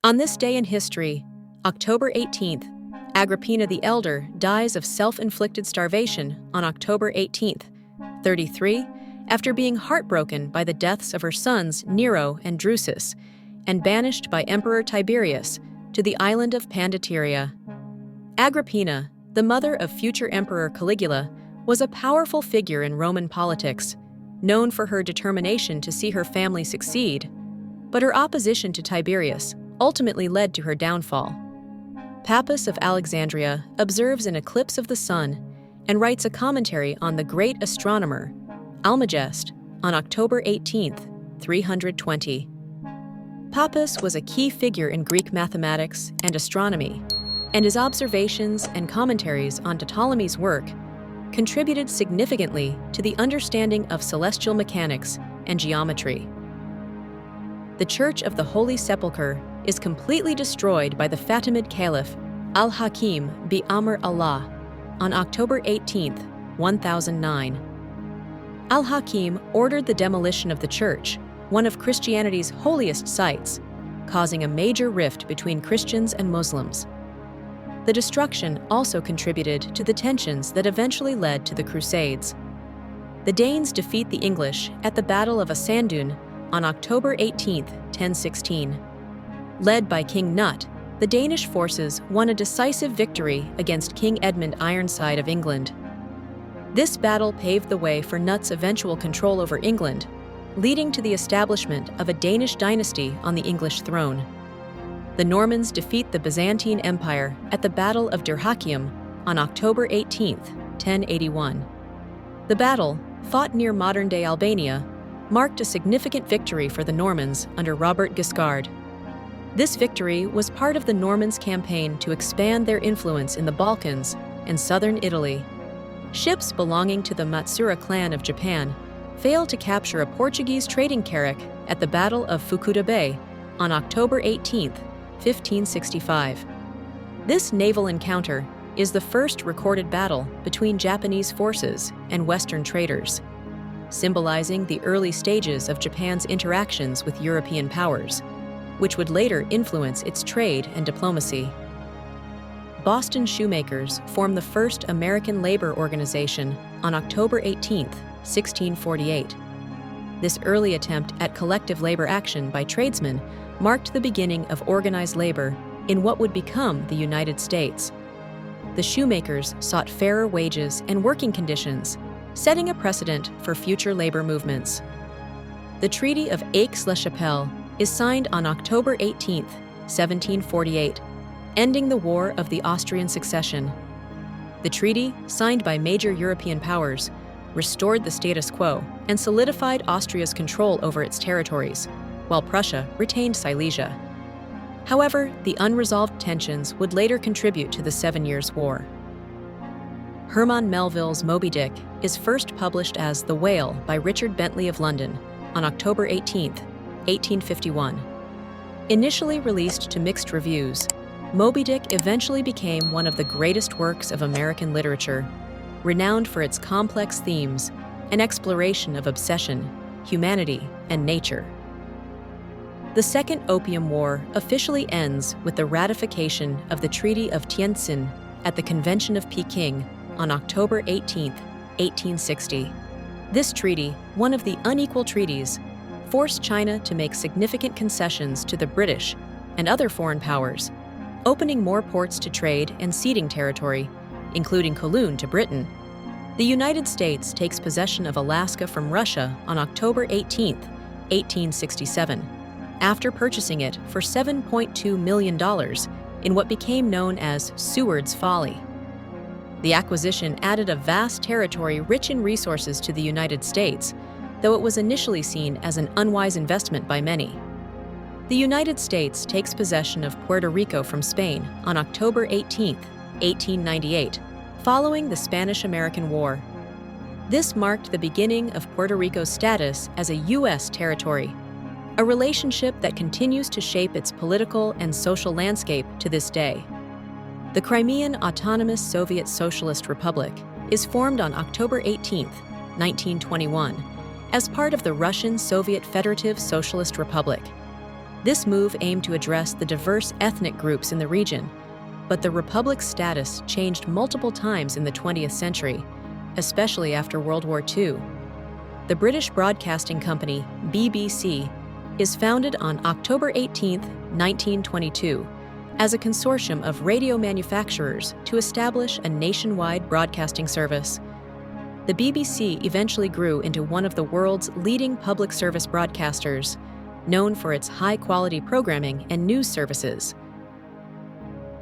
On this day in history, October 18th, Agrippina the Elder dies of self-inflicted starvation on October 18th, 33, after being heartbroken by the deaths of her sons Nero and Drusus, and banished by Emperor Tiberius to the island of Pandateria. Agrippina, the mother of future Emperor Caligula, was a powerful figure in Roman politics, known for her determination to see her family succeed, but her opposition to Tiberius ultimately led to her downfall. Pappus of Alexandria observes an eclipse of the sun and writes a commentary on the great astronomer, Almagest, on October 18th, 320. Pappus was a key figure in Greek mathematics and astronomy, and his observations and commentaries on Ptolemy's work contributed significantly to the understanding of celestial mechanics and geometry. The Church of the Holy Sepulchre is completely destroyed by the Fatimid Caliph Al-Hakim bi Amr Allah on October 18, 1009. Al-Hakim ordered the demolition of the church, one of Christianity's holiest sites, causing a major rift between Christians and Muslims. The destruction also contributed to the tensions that eventually led to the Crusades. The Danes defeat the English at the Battle of Asandun on October 18, 1016. Led by King Nut, the Danish forces won a decisive victory against King Edmund Ironside of England. This battle paved the way for Nut's eventual control over England, leading to the establishment of a Danish dynasty on the English throne. The Normans defeat the Byzantine Empire at the Battle of Dyrrhachium on October 18, 1081. The battle, fought near modern-day Albania, marked a significant victory for the Normans under Robert Guiscard. This victory was part of the Normans' campaign to expand their influence in the Balkans and southern Italy. Ships belonging to the Matsura clan of Japan failed to capture a Portuguese trading carrack at the Battle of Fukuda Bay on October 18, 1565. This naval encounter is the first recorded battle between Japanese forces and Western traders, symbolizing the early stages of Japan's interactions with European powers, which would later influence its trade and diplomacy. Boston shoemakers formed the first American labor organization on October 18, 1648. This early attempt at collective labor action by tradesmen marked the beginning of organized labor in what would become the United States. The shoemakers sought fairer wages and working conditions, setting a precedent for future labor movements. The Treaty of Aix-la-Chapelle is signed on October 18, 1748, ending the War of the Austrian Succession. The treaty, signed by major European powers, restored the status quo and solidified Austria's control over its territories, while Prussia retained Silesia. However, the unresolved tensions would later contribute to the 7 Years' War. Herman Melville's Moby-Dick is first published as The Whale by Richard Bentley of London on October 18, 1851. Initially released to mixed reviews, Moby-Dick eventually became one of the greatest works of American literature, renowned for its complex themes and exploration of obsession, humanity, and nature. The Second Opium War officially ends with the ratification of the Treaty of Tientsin at the Convention of Peking on October 18, 1860. This treaty, one of the unequal treaties, forced China to make significant concessions to the British and other foreign powers, opening more ports to trade and ceding territory, including Kowloon to Britain. The United States takes possession of Alaska from Russia on October 18, 1867, after purchasing it for $7.2 million in what became known as Seward's Folly. The acquisition added a vast territory rich in resources to the United States, though it was initially seen as an unwise investment by many. The United States takes possession of Puerto Rico from Spain on October 18, 1898, following the Spanish-American War. This marked the beginning of Puerto Rico's status as a U.S. territory, a relationship that continues to shape its political and social landscape to this day. The Crimean Autonomous Soviet Socialist Republic is formed on October 18, 1921, as part of the Russian Soviet Federative Socialist Republic. This move aimed to address the diverse ethnic groups in the region, but the Republic's status changed multiple times in the 20th century, especially after World War II. The British Broadcasting Company, BBC, is founded on October 18, 1922, as a consortium of radio manufacturers to establish a nationwide broadcasting service. The BBC eventually grew into one of the world's leading public service broadcasters, known for its high-quality programming and news services.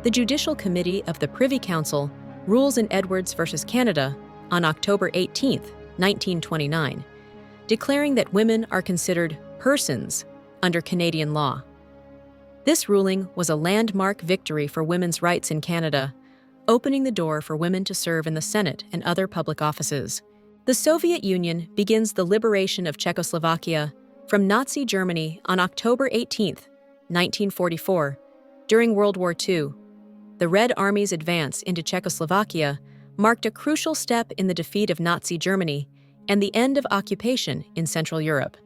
The Judicial Committee of the Privy Council rules in Edwards v. Canada on October 18, 1929, declaring that women are considered persons under Canadian law. This ruling was a landmark victory for women's rights in Canada, opening the door for women to serve in the Senate and other public offices. The Soviet Union begins the liberation of Czechoslovakia from Nazi Germany on October 18, 1944. During World War II, the Red Army's advance into Czechoslovakia marked a crucial step in the defeat of Nazi Germany and the end of occupation in Central Europe.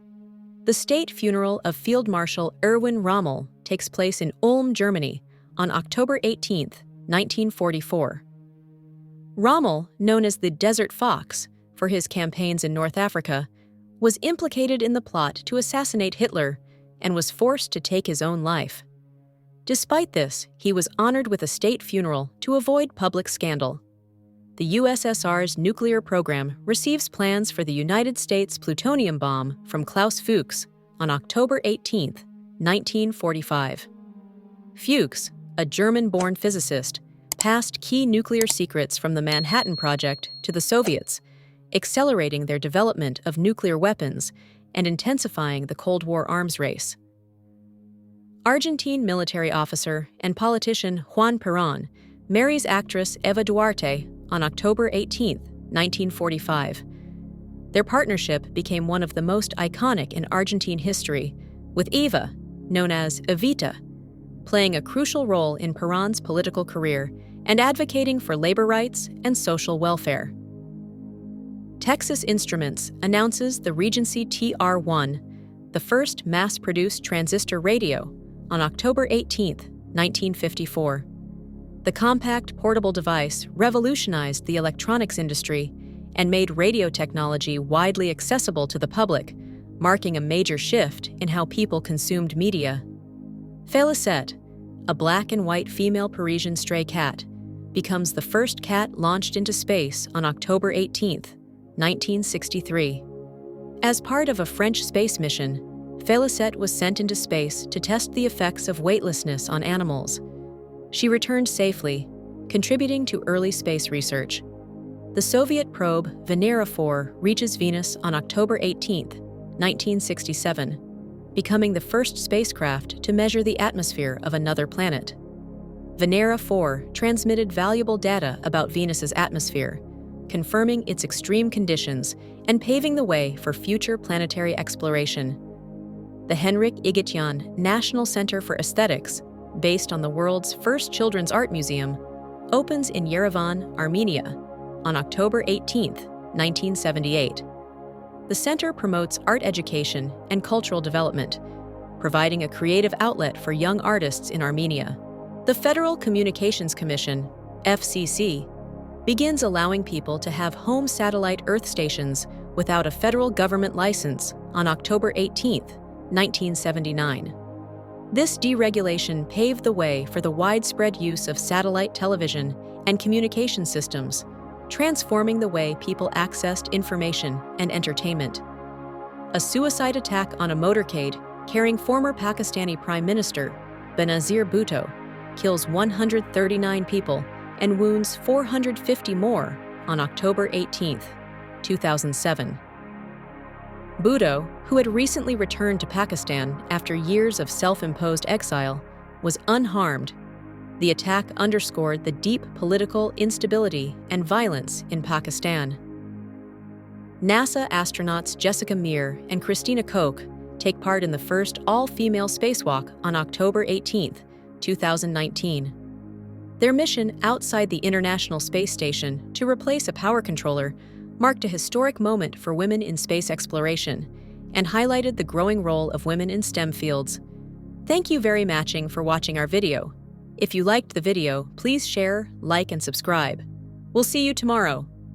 The state funeral of Field Marshal Erwin Rommel takes place in Ulm, Germany, on October 18, 1944. Rommel, known as the Desert Fox for his campaigns in North Africa, was implicated in the plot to assassinate Hitler and was forced to take his own life. Despite this, he was honored with a state funeral to avoid public scandal. The USSR's nuclear program receives plans for the United States plutonium bomb from Klaus Fuchs on October 18, 1945. Fuchs, a German-born physicist, passed key nuclear secrets from the Manhattan Project to the Soviets, accelerating their development of nuclear weapons and intensifying the Cold War arms race. Argentine military officer and politician Juan Perón marries actress Eva Duarte on October 18, 1945. Their partnership became one of the most iconic in Argentine history, with Eva, known as Evita, playing a crucial role in Perón's political career and advocating for labor rights and social welfare. Texas Instruments announces the Regency TR-1, the first mass-produced transistor radio, on October 18, 1954. The compact portable device revolutionized the electronics industry and made radio technology widely accessible to the public, marking a major shift in how people consumed media. Félicette, a black and white female Parisian stray cat, becomes the first cat launched into space on October 18, 1963. As part of a French space mission, Félicette was sent into space to test the effects of weightlessness on animals. She returned safely, contributing to early space research. The Soviet probe Venera 4 reaches Venus on October 18, 1967, becoming the first spacecraft to measure the atmosphere of another planet. Venera 4 transmitted valuable data about Venus's atmosphere, confirming its extreme conditions and paving the way for future planetary exploration. The Henryk Igitian National Center for Aesthetics, based on the world's first children's art museum, opens in Yerevan, Armenia, on October 18, 1978. The center promotes art education and cultural development, providing a creative outlet for young artists in Armenia. The Federal Communications Commission, FCC, begins allowing people to have home satellite Earth stations without a federal government license on October 18, 1979. This deregulation paved the way for the widespread use of satellite television and communication systems, transforming the way people accessed information and entertainment. A suicide attack on a motorcade carrying former Pakistani Prime Minister Benazir Bhutto kills 139 people and wounds 450 more on October 18, 2007. Bhutto, who had recently returned to Pakistan after years of self-imposed exile, was unharmed. The attack underscored the deep political instability and violence in Pakistan. NASA astronauts Jessica Meir and Christina Koch take part in the first all-female spacewalk on October 18, 2019. Their mission outside the International Space Station to replace a power controller marked a historic moment for women in space exploration and highlighted the growing role of women in STEM fields. Thank you very much for watching our video. If you liked the video, please share, like, and subscribe. We'll see you tomorrow.